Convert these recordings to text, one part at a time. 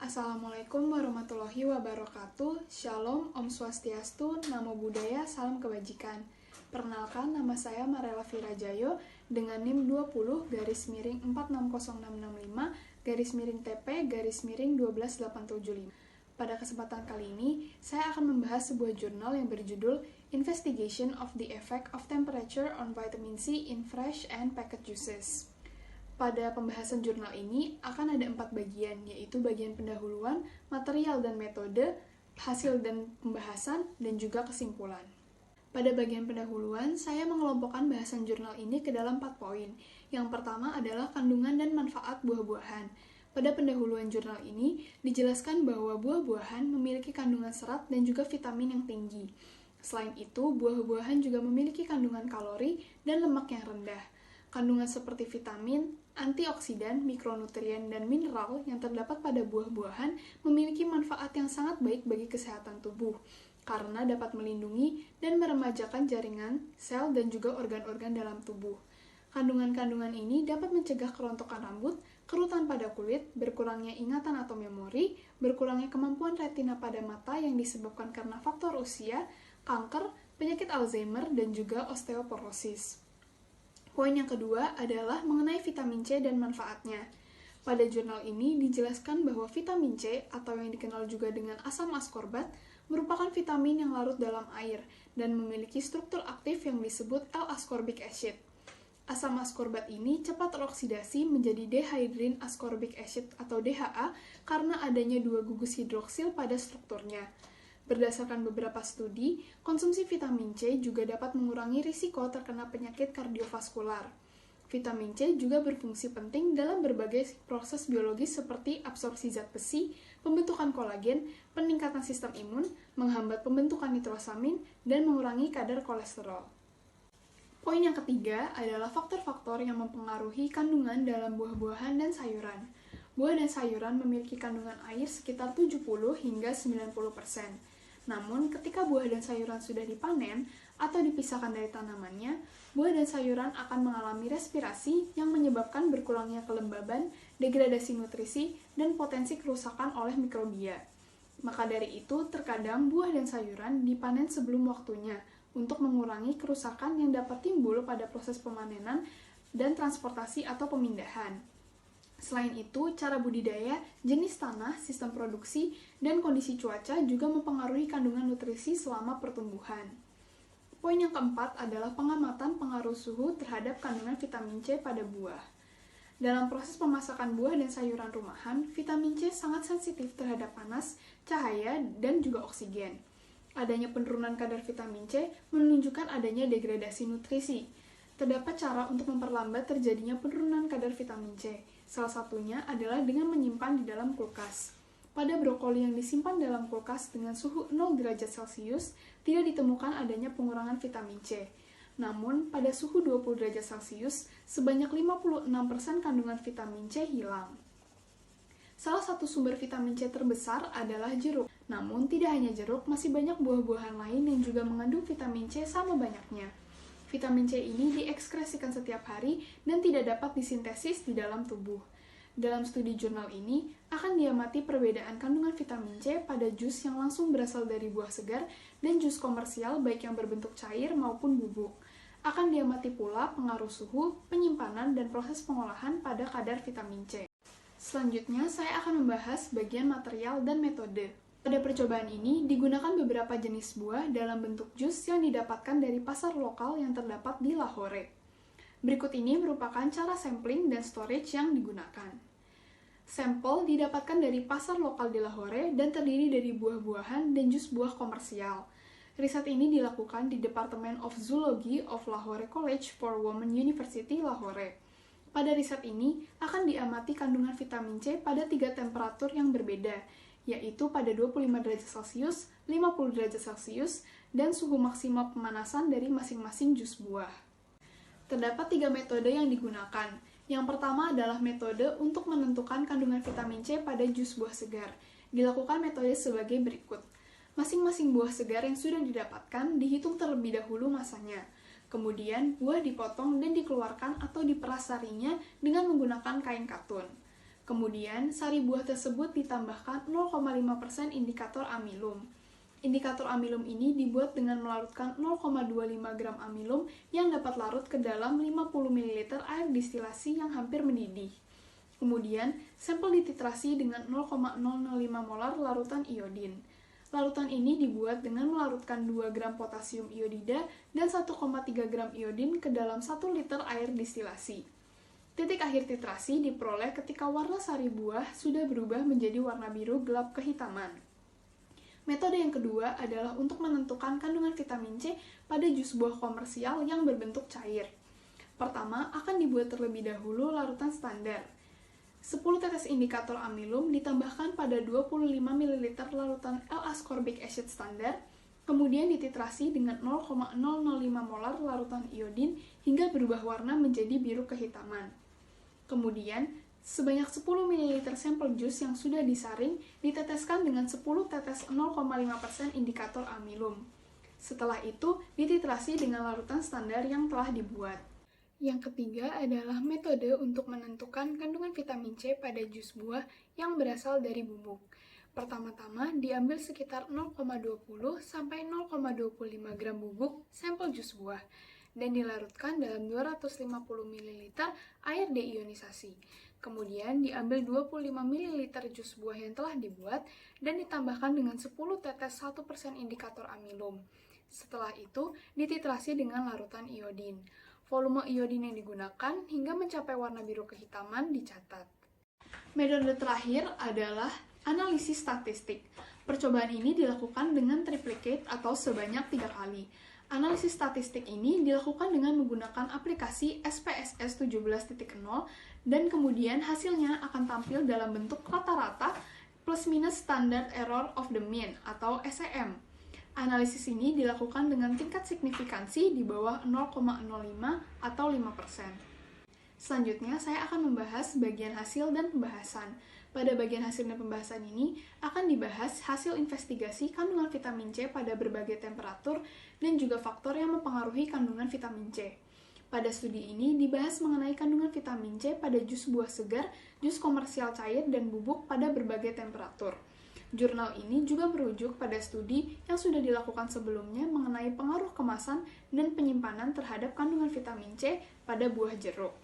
Assalamualaikum warahmatullahi wabarakatuh. Shalom, Om Swastiastu, Namo Buddhaya, Salam Kebajikan. Perkenalkan, nama saya Marela Virajayo dengan NIM 20-46065-TP-12875. Pada kesempatan kali ini, saya akan membahas sebuah jurnal yang berjudul Investigation of the Effect of Temperature on Vitamin C in Fresh and Packed Juices. Pada pembahasan jurnal ini akan ada 4 bagian, yaitu bagian pendahuluan, material dan metode, hasil dan pembahasan, dan juga kesimpulan. Pada bagian pendahuluan, saya mengelompokkan bahasan jurnal ini ke dalam 4 poin. Yang pertama adalah kandungan dan manfaat buah-buahan. Pada pendahuluan jurnal ini, dijelaskan bahwa buah-buahan memiliki kandungan serat dan juga vitamin yang tinggi. Selain itu, buah-buahan juga memiliki kandungan kalori dan lemak yang rendah. Kandungan seperti vitamin, antioksidan, mikronutrien, dan mineral yang terdapat pada buah-buahan memiliki manfaat yang sangat baik bagi kesehatan tubuh, karena dapat melindungi dan meremajakan jaringan, sel, dan juga organ-organ dalam tubuh. Kandungan-kandungan ini dapat mencegah kerontokan rambut, kerutan pada kulit, berkurangnya ingatan atau memori, berkurangnya kemampuan retina pada mata yang disebabkan karena faktor usia, kanker, penyakit Alzheimer, dan juga osteoporosis. Poin yang kedua adalah mengenai vitamin C dan manfaatnya. Pada jurnal ini dijelaskan bahwa vitamin C, atau yang dikenal juga dengan asam askorbat, merupakan vitamin yang larut dalam air dan memiliki struktur aktif yang disebut L-ascorbic acid. Asam askorbat ini cepat teroksidasi menjadi dehydrin ascorbic acid atau DHA karena adanya 2 gugus hidroksil pada strukturnya. Berdasarkan beberapa studi, konsumsi vitamin C juga dapat mengurangi risiko terkena penyakit kardiovaskular. Vitamin C juga berfungsi penting dalam berbagai proses biologis seperti absorpsi zat besi, pembentukan kolagen, peningkatan sistem imun, menghambat pembentukan nitrosamin, dan mengurangi kadar kolesterol. Poin yang ketiga adalah faktor-faktor yang mempengaruhi kandungan dalam buah-buahan dan sayuran. Buah dan sayuran memiliki kandungan air sekitar 70 hingga 90%. Namun, ketika buah dan sayuran sudah dipanen atau dipisahkan dari tanamannya, buah dan sayuran akan mengalami respirasi yang menyebabkan berkurangnya kelembaban, degradasi nutrisi, dan potensi kerusakan oleh mikrobia. Maka dari itu, terkadang buah dan sayuran dipanen sebelum waktunya untuk mengurangi kerusakan yang dapat timbul pada proses pemanenan dan transportasi atau pemindahan. Selain itu, cara budidaya, jenis tanah, sistem produksi, dan kondisi cuaca juga mempengaruhi kandungan nutrisi selama pertumbuhan. Poin yang keempat adalah pengamatan pengaruh suhu terhadap kandungan vitamin C pada buah. Dalam proses pemasakan buah dan sayuran rumahan, vitamin C sangat sensitif terhadap panas, cahaya, dan juga oksigen. Adanya penurunan kadar vitamin C menunjukkan adanya degradasi nutrisi. Terdapat cara untuk memperlambat terjadinya penurunan kadar vitamin C. Salah satunya adalah dengan menyimpan di dalam kulkas. Pada brokoli yang disimpan dalam kulkas dengan suhu 0 derajat Celcius, tidak ditemukan adanya pengurangan vitamin C. Namun, pada suhu 20 derajat Celcius, sebanyak 56% kandungan vitamin C hilang. Salah satu sumber vitamin C terbesar adalah jeruk. Namun, tidak hanya jeruk, masih banyak buah-buahan lain yang juga mengandung vitamin C sama banyaknya. Vitamin C ini diekskresikan setiap hari dan tidak dapat disintesis di dalam tubuh. Dalam studi jurnal ini, akan diamati perbedaan kandungan vitamin C pada jus yang langsung berasal dari buah segar dan jus komersial baik yang berbentuk cair maupun bubuk. Akan diamati pula pengaruh suhu, penyimpanan, dan proses pengolahan pada kadar vitamin C. Selanjutnya, saya akan membahas bagian material dan metode. Pada percobaan ini, digunakan beberapa jenis buah dalam bentuk jus yang didapatkan dari pasar lokal yang terdapat di Lahore. Berikut ini merupakan cara sampling dan storage yang digunakan. Sampel didapatkan dari pasar lokal di Lahore dan terdiri dari buah-buahan dan jus buah komersial. Riset ini dilakukan di Department of Zoology of Lahore College for Women University, Lahore. Pada riset ini, akan diamati kandungan vitamin C pada 3 temperatur yang berbeda, yaitu pada 25 derajat Celcius, 50 derajat Celcius, dan suhu maksimal pemanasan dari masing-masing jus buah. Terdapat 3 metode yang digunakan. Yang pertama adalah metode untuk menentukan kandungan vitamin C pada jus buah segar. Dilakukan metode sebagai berikut. Masing-masing buah segar yang sudah didapatkan dihitung terlebih dahulu masanya. Kemudian, buah dipotong dan dikeluarkan atau diperas sarinya dengan menggunakan kain katun. Kemudian, sari buah tersebut ditambahkan 0,5% indikator amilum. Indikator amilum ini dibuat dengan melarutkan 0,25 gram amilum yang dapat larut ke dalam 50 ml air distilasi yang hampir mendidih. Kemudian, sampel dititrasi dengan 0,005 molar larutan iodin. Larutan ini dibuat dengan melarutkan 2 gram potasium iodida dan 1,3 gram iodin ke dalam 1 liter air distilasi. Titik akhir titrasi diperoleh ketika warna sari buah sudah berubah menjadi warna biru gelap kehitaman. Metode yang kedua adalah untuk menentukan kandungan vitamin C pada jus buah komersial yang berbentuk cair. Pertama, akan dibuat terlebih dahulu larutan standar. 10 tetes indikator amilum ditambahkan pada 25 ml larutan L-ascorbic acid standar, kemudian dititrasi dengan 0,005 molar larutan iodin hingga berubah warna menjadi biru kehitaman. Kemudian, sebanyak 10 ml sampel jus yang sudah disaring diteteskan dengan 10 tetes 0,5% indikator amilum. Setelah itu, dititrasi dengan larutan standar yang telah dibuat. Yang ketiga adalah metode untuk menentukan kandungan vitamin C pada jus buah yang berasal dari bubuk. Pertama-tama, diambil sekitar 0,20 sampai 0,25 gram bubuk sampel jus buah dan dilarutkan dalam 250 ml air deionisasi. Kemudian diambil 25 ml jus buah yang telah dibuat dan ditambahkan dengan 10 tetes 1% indikator amilum. Setelah itu, dititrasi dengan larutan iodin. Volume iodin yang digunakan hingga mencapai warna biru kehitaman dicatat. Metode terakhir adalah analisis statistik. Percobaan ini dilakukan dengan triplicate atau sebanyak 3 kali. Analisis statistik ini dilakukan dengan menggunakan aplikasi SPSS 17.0 dan kemudian hasilnya akan tampil dalam bentuk rata-rata plus minus standard error of the mean atau SEM. Analisis ini dilakukan dengan tingkat signifikansi di bawah 0,05 atau 5%. Selanjutnya, saya akan membahas bagian hasil dan pembahasan. Pada bagian hasil dan pembahasan ini, akan dibahas hasil investigasi kandungan vitamin C pada berbagai temperatur dan juga faktor yang mempengaruhi kandungan vitamin C. Pada studi ini, dibahas mengenai kandungan vitamin C pada jus buah segar, jus komersial cair, dan bubuk pada berbagai temperatur. Jurnal ini juga merujuk pada studi yang sudah dilakukan sebelumnya mengenai pengaruh kemasan dan penyimpanan terhadap kandungan vitamin C pada buah jeruk.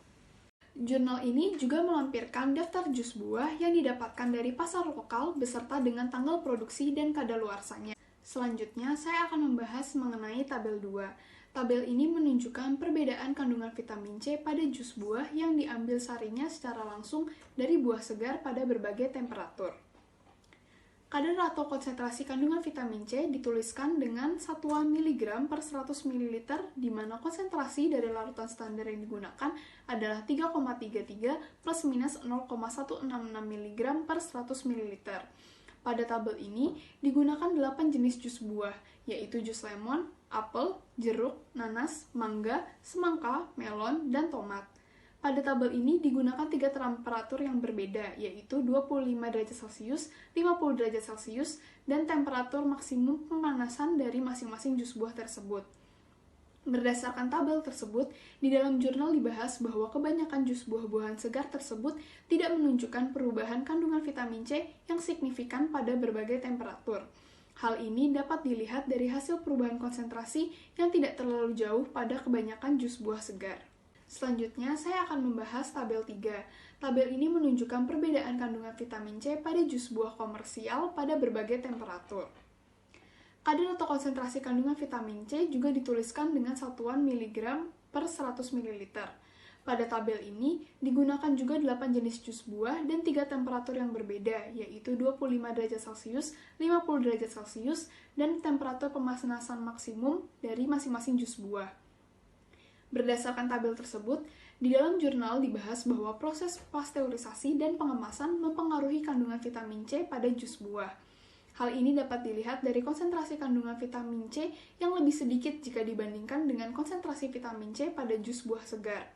Jurnal ini juga melampirkan daftar jus buah yang didapatkan dari pasar lokal beserta dengan tanggal produksi dan kadaluarsanya. Selanjutnya, saya akan membahas mengenai tabel 2. Tabel ini menunjukkan perbedaan kandungan vitamin C pada jus buah yang diambil sarinya secara langsung dari buah segar pada berbagai temperatur. Kadar atau konsentrasi kandungan vitamin C dituliskan dengan satuan miligram per 100 ml, di mana konsentrasi dari larutan standar yang digunakan adalah 3,33 plus minus 0,166 mg per 100 ml. Pada tabel ini digunakan 8 jenis jus buah, yaitu jus lemon, apel, jeruk, nanas, mangga, semangka, melon, dan tomat. Pada tabel ini digunakan 3 temperatur yang berbeda, yaitu 25 derajat Celcius, 50 derajat Celcius, dan temperatur maksimum pemanasan dari masing-masing jus buah tersebut. Berdasarkan tabel tersebut, di dalam jurnal dibahas bahwa kebanyakan jus buah-buahan segar tersebut tidak menunjukkan perubahan kandungan vitamin C yang signifikan pada berbagai temperatur. Hal ini dapat dilihat dari hasil perubahan konsentrasi yang tidak terlalu jauh pada kebanyakan jus buah segar. Selanjutnya, saya akan membahas tabel 3. Tabel ini menunjukkan perbedaan kandungan vitamin C pada jus buah komersial pada berbagai temperatur. Kadar atau konsentrasi kandungan vitamin C juga dituliskan dengan satuan miligram per 100 ml. Pada tabel ini, digunakan juga 8 jenis jus buah dan 3 temperatur yang berbeda, yaitu 25 derajat Celcius, 50 derajat Celcius, dan temperatur pemanasan maksimum dari masing-masing jus buah. Berdasarkan tabel tersebut, di dalam jurnal dibahas bahwa proses pasteurisasi dan pengemasan mempengaruhi kandungan vitamin C pada jus buah. Hal ini dapat dilihat dari konsentrasi kandungan vitamin C yang lebih sedikit jika dibandingkan dengan konsentrasi vitamin C pada jus buah segar.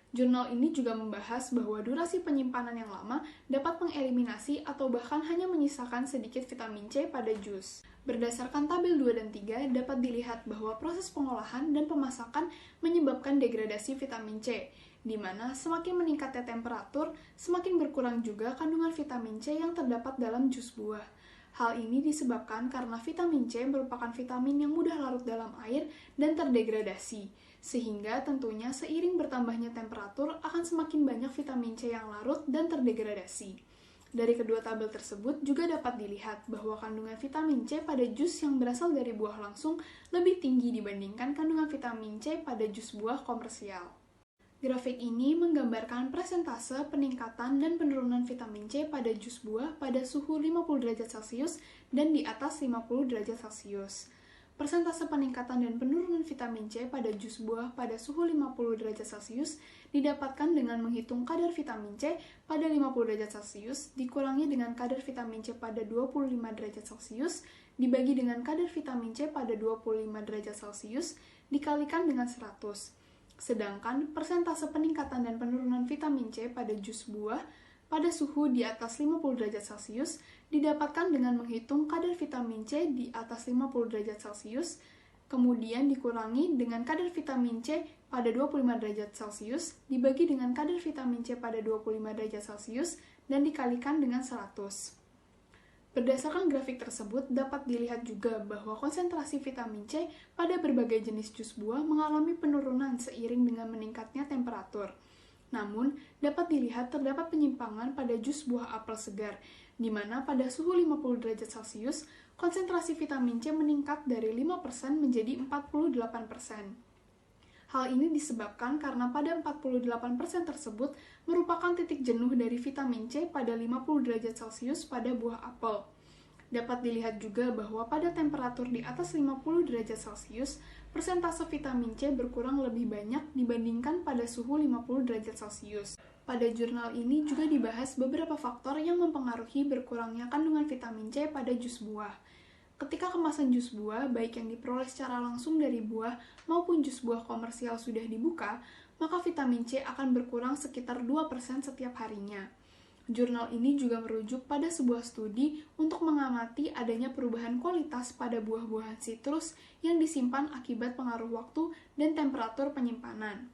Jurnal ini juga membahas bahwa durasi penyimpanan yang lama dapat mengeliminasi atau bahkan hanya menyisakan sedikit vitamin C pada jus. Berdasarkan tabel 2 dan 3, dapat dilihat bahwa proses pengolahan dan pemasakan menyebabkan degradasi vitamin C. di mana semakin meningkatnya temperatur, semakin berkurang juga kandungan vitamin C yang terdapat dalam jus buah. Hal ini disebabkan karena vitamin C merupakan vitamin yang mudah larut dalam air dan terdegradasi, sehingga tentunya seiring bertambahnya temperatur akan semakin banyak vitamin C yang larut dan terdegradasi. Dari kedua tabel tersebut juga dapat dilihat bahwa kandungan vitamin C pada jus yang berasal dari buah langsung lebih tinggi dibandingkan kandungan vitamin C pada jus buah komersial. Grafik ini menggambarkan persentase peningkatan dan penurunan vitamin C pada jus buah pada suhu 50 derajat Celcius dan di atas 50 derajat Celcius. Persentase peningkatan dan penurunan vitamin C pada jus buah pada suhu 50 derajat Celcius didapatkan dengan menghitung kadar vitamin C pada 50 derajat Celcius dikurangi dengan kadar vitamin C pada 25 derajat Celcius dibagi dengan kadar vitamin C pada 25 derajat Celcius dikalikan dengan 100. Sedangkan persentase peningkatan dan penurunan vitamin C pada jus buah pada suhu di atas 50 derajat Celcius didapatkan dengan menghitung kadar vitamin C di atas 50 derajat Celcius, kemudian dikurangi dengan kadar vitamin C pada 25 derajat Celcius dibagi dengan kadar vitamin C pada 25 derajat Celcius dan dikalikan dengan 100. Berdasarkan grafik tersebut, dapat dilihat juga bahwa konsentrasi vitamin C pada berbagai jenis jus buah mengalami penurunan seiring dengan meningkatnya temperatur. Namun, dapat dilihat terdapat penyimpangan pada jus buah apel segar, di mana pada suhu 50 derajat Celcius, konsentrasi vitamin C meningkat dari 5% menjadi 48%. Hal ini disebabkan karena pada 48% tersebut merupakan titik jenuh dari vitamin C pada 50 derajat Celcius pada buah apel. Dapat dilihat juga bahwa pada temperatur di atas 50 derajat Celcius, persentase vitamin C berkurang lebih banyak dibandingkan pada suhu 50 derajat Celcius. Pada jurnal ini juga dibahas beberapa faktor yang mempengaruhi berkurangnya kandungan vitamin C pada jus buah. Ketika kemasan jus buah, baik yang diperoleh secara langsung dari buah maupun jus buah komersial sudah dibuka, maka vitamin C akan berkurang sekitar 2% setiap harinya. Jurnal ini juga merujuk pada sebuah studi untuk mengamati adanya perubahan kualitas pada buah-buahan sitrus yang disimpan akibat pengaruh waktu dan temperatur penyimpanan.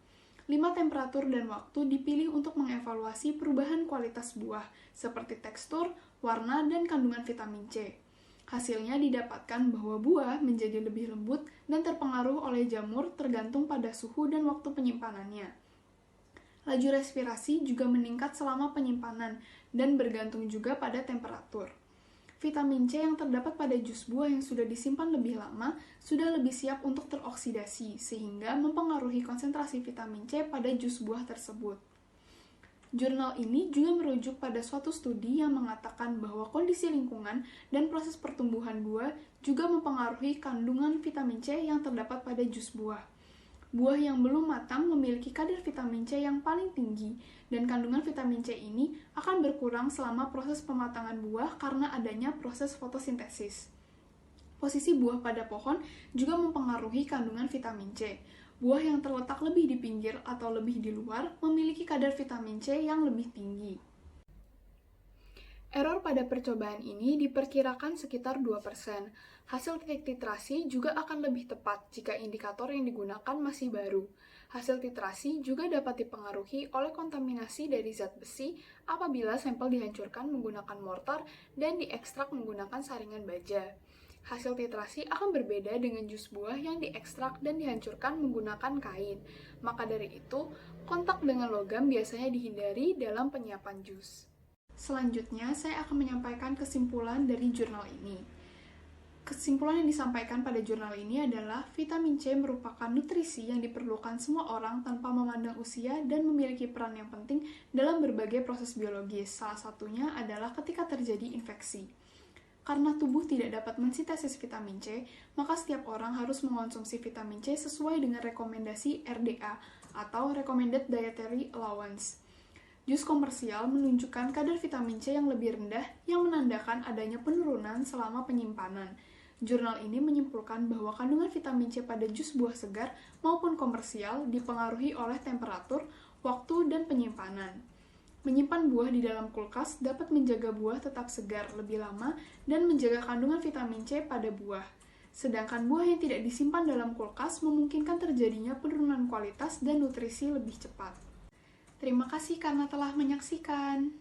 5 temperatur dan waktu dipilih untuk mengevaluasi perubahan kualitas buah, seperti tekstur, warna, dan kandungan vitamin C. Hasilnya didapatkan bahwa buah menjadi lebih lembut dan terpengaruh oleh jamur tergantung pada suhu dan waktu penyimpanannya. Laju respirasi juga meningkat selama penyimpanan dan bergantung juga pada temperatur. Vitamin C yang terdapat pada jus buah yang sudah disimpan lebih lama sudah lebih siap untuk teroksidasi, sehingga mempengaruhi konsentrasi vitamin C pada jus buah tersebut. Jurnal ini juga merujuk pada suatu studi yang mengatakan bahwa kondisi lingkungan dan proses pertumbuhan buah juga mempengaruhi kandungan vitamin C yang terdapat pada jus buah. Buah yang belum matang memiliki kadar vitamin C yang paling tinggi, dan kandungan vitamin C ini akan berkurang selama proses pematangan buah karena adanya proses fotosintesis. Posisi buah pada pohon juga mempengaruhi kandungan vitamin C. Buah yang terletak lebih di pinggir atau lebih di luar memiliki kadar vitamin C yang lebih tinggi. Error pada percobaan ini diperkirakan sekitar 2%. Hasil titik titrasi juga akan lebih tepat jika indikator yang digunakan masih baru. Hasil titrasi juga dapat dipengaruhi oleh kontaminasi dari zat besi apabila sampel dihancurkan menggunakan mortar dan diekstrak menggunakan saringan baja. Hasil titrasi akan berbeda dengan jus buah yang diekstrak dan dihancurkan menggunakan kain. Maka dari itu, kontak dengan logam biasanya dihindari dalam penyiapan jus. Selanjutnya, saya akan menyampaikan kesimpulan dari jurnal ini. Kesimpulan yang disampaikan pada jurnal ini adalah vitamin C merupakan nutrisi yang diperlukan semua orang tanpa memandang usia dan memiliki peran yang penting dalam berbagai proses biologis. Salah satunya adalah ketika terjadi infeksi. Karena tubuh tidak dapat mensintesis vitamin C, maka setiap orang harus mengonsumsi vitamin C sesuai dengan rekomendasi RDA atau Recommended Dietary Allowance. Jus komersial menunjukkan kadar vitamin C yang lebih rendah yang menandakan adanya penurunan selama penyimpanan. Jurnal ini menyimpulkan bahwa kandungan vitamin C pada jus buah segar maupun komersial dipengaruhi oleh temperatur, waktu, dan penyimpanan. Menyimpan buah di dalam kulkas dapat menjaga buah tetap segar lebih lama dan menjaga kandungan vitamin C pada buah. Sedangkan buah yang tidak disimpan dalam kulkas memungkinkan terjadinya penurunan kualitas dan nutrisi lebih cepat. Terima kasih karena telah menyaksikan.